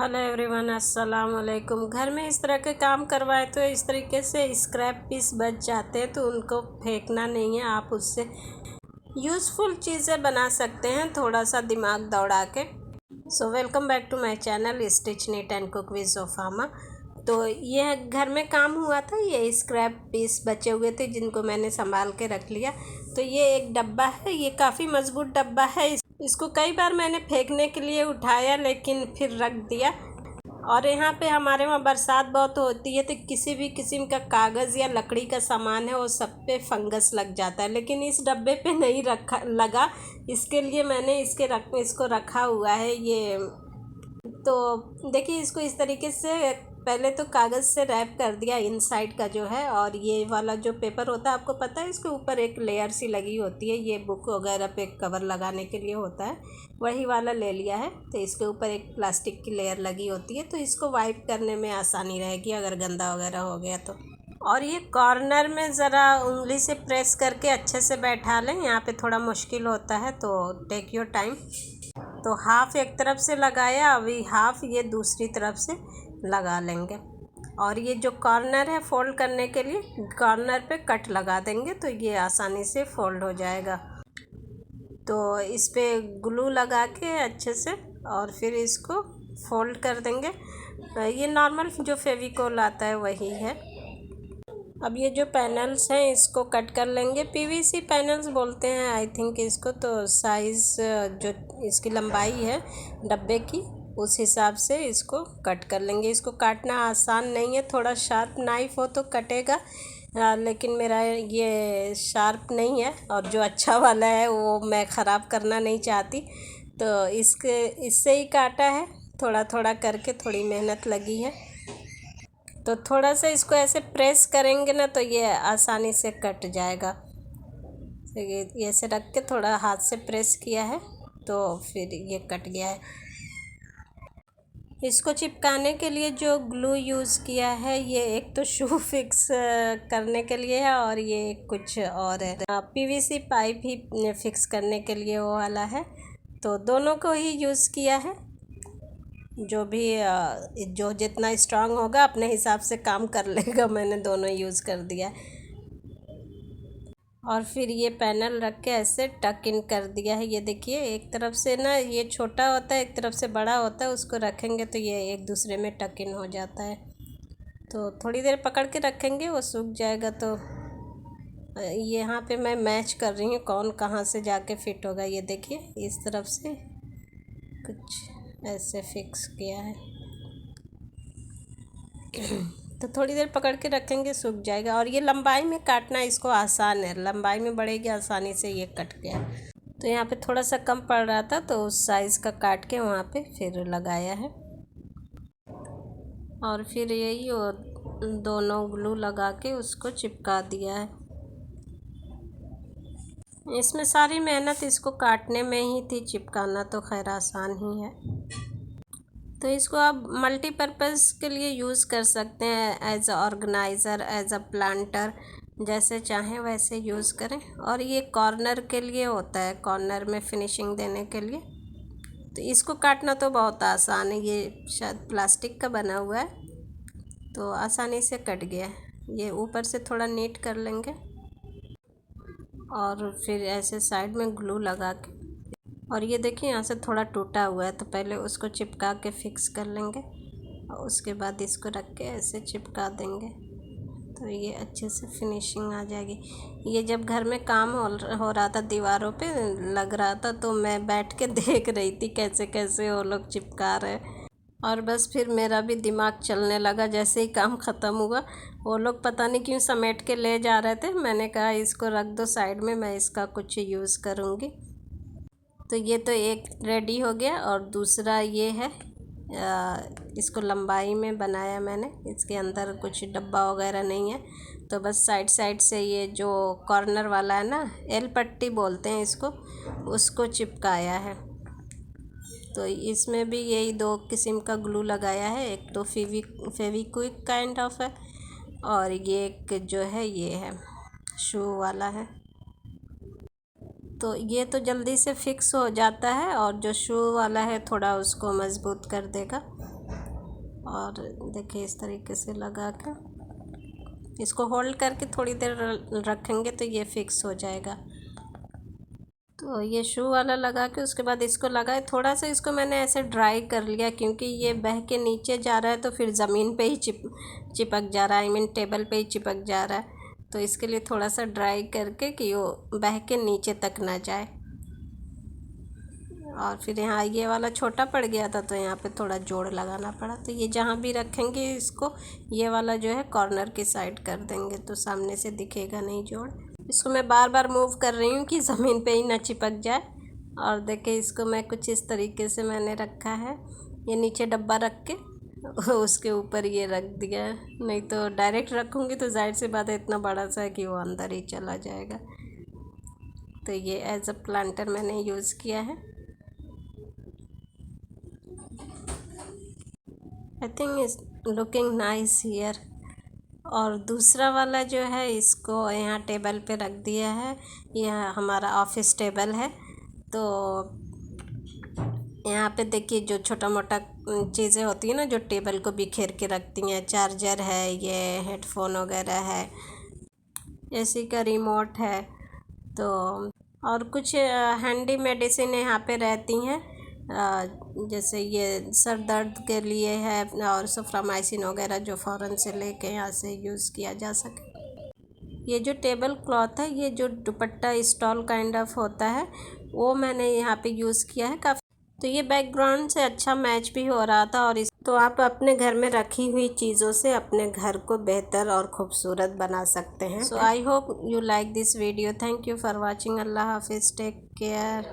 Hello everyone, अस्सलाम वालेकुम। घर में इस तरह के काम करवाए तो इस तरीके से स्क्रैप पीस बच जाते हैं, तो उनको फेंकना नहीं है। आप उससे यूज़फुल चीज़ें बना सकते हैं थोड़ा सा दिमाग दौड़ा के। So welcome back to my channel stitch neat and cook with Jofama. तो ये घर में काम हुआ था, ये स्क्रैप पीस बचे हुए थे जिनको मैंने संभाल के रख लिया। तो ये एक डब्बा है, ये काफ़ी मजबूत डब्बा है। इसको कई बार मैंने फेंकने के लिए उठाया लेकिन फिर रख दिया। और यहाँ पे हमारे वहाँ बरसात बहुत होती है, तो किसी भी किस्म का कागज़ या लकड़ी का सामान है वो सब पे फंगस लग जाता है, लेकिन इस डब्बे पे नहीं लगा। इसके लिए मैंने इसको रखा हुआ है। ये तो देखिए, इसको इस तरीके से पहले तो कागज़ से रैप कर दिया इनसाइड का जो है, और ये वाला जो पेपर होता है आपको पता है, इसके ऊपर एक लेयर सी लगी होती है, ये बुक वगैरह पे कवर लगाने के लिए होता है, वही वाला ले लिया है। तो इसके ऊपर एक प्लास्टिक की लेयर लगी होती है, तो इसको वाइप करने में आसानी रहेगी अगर गंदा वगैरह हो गया तो। और ये कॉर्नर में ज़रा उंगली से प्रेस करके अच्छे से बैठा लें, यहाँ पे थोड़ा मुश्किल होता है, तो टेक योर टाइम। तो हाफ एक तरफ से लगाया, अभी हाफ ये दूसरी तरफ से लगा लेंगे। और ये जो कॉर्नर है फोल्ड करने के लिए, कॉर्नर पे कट लगा देंगे तो ये आसानी से फोल्ड हो जाएगा। तो इस पे ग्लू लगा के अच्छे से और फिर इसको फोल्ड कर देंगे। ये नॉर्मल जो फेविकोल आता है वही है। अब ये जो पैनल्स हैं इसको कट कर लेंगे, पीवीसी पैनल्स बोलते हैं आई थिंक इसको। तो साइज़ जो इसकी लंबाई है डब्बे की, उस हिसाब से इसको कट कर लेंगे। इसको काटना आसान नहीं है, थोड़ा शार्प नाइफ हो तो कटेगा, लेकिन मेरा ये शार्प नहीं है, और जो अच्छा वाला है वो मैं ख़राब करना नहीं चाहती, तो इससे ही काटा है। थोड़ा थोड़ा करके थोड़ी मेहनत लगी है। तो थोड़ा सा इसको ऐसे प्रेस करेंगे ना तो ये आसानी से कट जाएगा। तो ये ऐसे रख के थोड़ा हाथ से प्रेस किया है तो फिर ये कट गया है। इसको चिपकाने के लिए जो ग्लू यूज़ किया है, ये एक तो शू फिक्स करने के लिए है, और ये कुछ और है, पीवीसी पाइप ही फिक्स करने के लिए वो वाला है। तो दोनों को ही यूज़ किया है। जो भी जो जितना स्ट्रांग होगा अपने हिसाब से काम कर लेगा, मैंने दोनों यूज़ कर दिया। और फिर ये पैनल रख के ऐसे टक इन कर दिया है। ये देखिए, एक तरफ से ना ये छोटा होता है, एक तरफ से बड़ा होता है, उसको रखेंगे तो ये एक दूसरे में टक इन हो जाता है। तो थोड़ी देर पकड़ के रखेंगे, वो सूख जाएगा। तो यहाँ पे मैं मैच कर रही हूँ कौन कहाँ से जाके फिट होगा। ये देखिए, इस तरफ से कुछ ऐसे फिक्स किया है। तो थोड़ी देर पकड़ के रखेंगे, सूख जाएगा। और ये लंबाई में काटना इसको आसान है, लंबाई में बढ़ेगी आसानी से। ये कट गया, तो यहाँ पे थोड़ा सा कम पड़ रहा था तो उस साइज़ का काट के वहाँ पे फिर लगाया है। और फिर यही दोनों ग्लू लगा के उसको चिपका दिया है। इसमें सारी मेहनत इसको काटने में ही थी, चिपकाना तो खैर आसान ही है। तो इसको आप मल्टीपर्पज़ के लिए यूज़ कर सकते हैं, as a organiser, as a planter, जैसे चाहें वैसे यूज़ करें। और ये कॉर्नर के लिए होता है, कॉर्नर में फिनिशिंग देने के लिए। तो इसको काटना तो बहुत आसान है, ये शायद प्लास्टिक का बना हुआ है, तो आसानी से कट गया है। ये ऊपर से थोड़ा नीट कर लेंगे और फिर ऐसे साइड में ग्लू लगा के। और ये देखिए, यहाँ से थोड़ा टूटा हुआ है, तो पहले उसको चिपका के फिक्स कर लेंगे और उसके बाद इसको रख के ऐसे चिपका देंगे, तो ये अच्छे से फिनिशिंग आ जाएगी। ये जब घर में काम हो रहा था, दीवारों पे लग रहा था, तो मैं बैठ के देख रही थी कैसे कैसे वो लोग चिपका रहे, और बस फिर मेरा भी दिमाग चलने लगा। जैसे ही काम ख़त्म हुआ, वो लोग पता नहीं क्यों समेट के ले जा रहे थे, मैंने कहा इसको रख दो साइड में, मैं इसका कुछ यूज़ करूँगी। तो ये तो एक रेडी हो गया, और दूसरा ये है, इसको लंबाई में बनाया मैंने। इसके अंदर कुछ डब्बा वगैरह नहीं है, तो बस साइड साइड से ये जो कॉर्नर वाला है ना, एल पट्टी बोलते हैं इसको, उसको चिपकाया है। तो इसमें भी यही दो किस्म का ग्लू लगाया है, एक तो फेविक्विक काइंड ऑफ है, और ये एक जो है ये है शू वाला है। तो ये तो जल्दी से फिक्स हो जाता है, और जो शू वाला है थोड़ा उसको मज़बूत कर देगा। और देखिए इस तरीके से लगा कर इसको होल्ड करके थोड़ी देर रखेंगे तो ये फिक्स हो जाएगा। तो ये शू वाला लगा के उसके बाद इसको लगाए, थोड़ा सा इसको मैंने ऐसे ड्राई कर लिया, क्योंकि ये बह के नीचे जा रहा है तो फिर ज़मीन पे ही चिपक जा रहा है, आई मीन टेबल पे ही चिपक जा रहा है। तो इसके लिए थोड़ा सा ड्राई करके कि वो बह के नीचे तक ना जाए। और फिर यहाँ ये वाला छोटा पड़ गया था तो यहाँ पे थोड़ा जोड़ लगाना पड़ा। तो ये जहाँ भी रखेंगे इसको, ये वाला जो है कॉर्नर की साइड कर देंगे तो सामने से दिखेगा नहीं जोड़। इसको मैं बार बार मूव कर रही हूँ कि ज़मीन पे ही ना चिपक जाए। और देखिए इसको मैं कुछ इस तरीके से मैंने रखा है, ये नीचे डब्बा रख के उसके ऊपर ये रख दिया है, नहीं तो डायरेक्ट रखूँगी तो जाहिर सी बात है इतना बड़ा सा है कि वो अंदर ही चला जाएगा। तो ये एज अ प्लांटर मैंने यूज़ किया है। आई थिंक इस लुकिंग नाइस हियर। और दूसरा वाला जो है इसको यहाँ टेबल पे रख दिया है, यह हमारा ऑफिस टेबल है। तो यहाँ पे देखिए जो छोटा मोटा चीज़ें होती हैं ना जो टेबल को बिखेर के रखती हैं, चार्जर है, ये हेडफोन वगैरह है, एसी का रिमोट है, तो और कुछ हैंडी मेडिसिन यहाँ पे रहती हैं, जैसे ये सर दर्द के लिए है, और सफ्रामाइसिन वगैरह जो फ़ौरन से लेके यहाँ से यूज़ किया जा सके। ये जो टेबल क्लॉथ है, ये जो दुपट्टा स्टॉल काइंड ऑफ होता है, वो मैंने यहाँ पे यूज़ किया है काफ़ी। तो ये बैकग्राउंड से अच्छा मैच भी हो रहा था। और इस तो आप अपने घर में रखी हुई चीज़ों से अपने घर को बेहतर और खूबसूरत बना सकते हैं। So I hope you like this video. Thank you for watching. अल्लाह हाफिज़। Take care.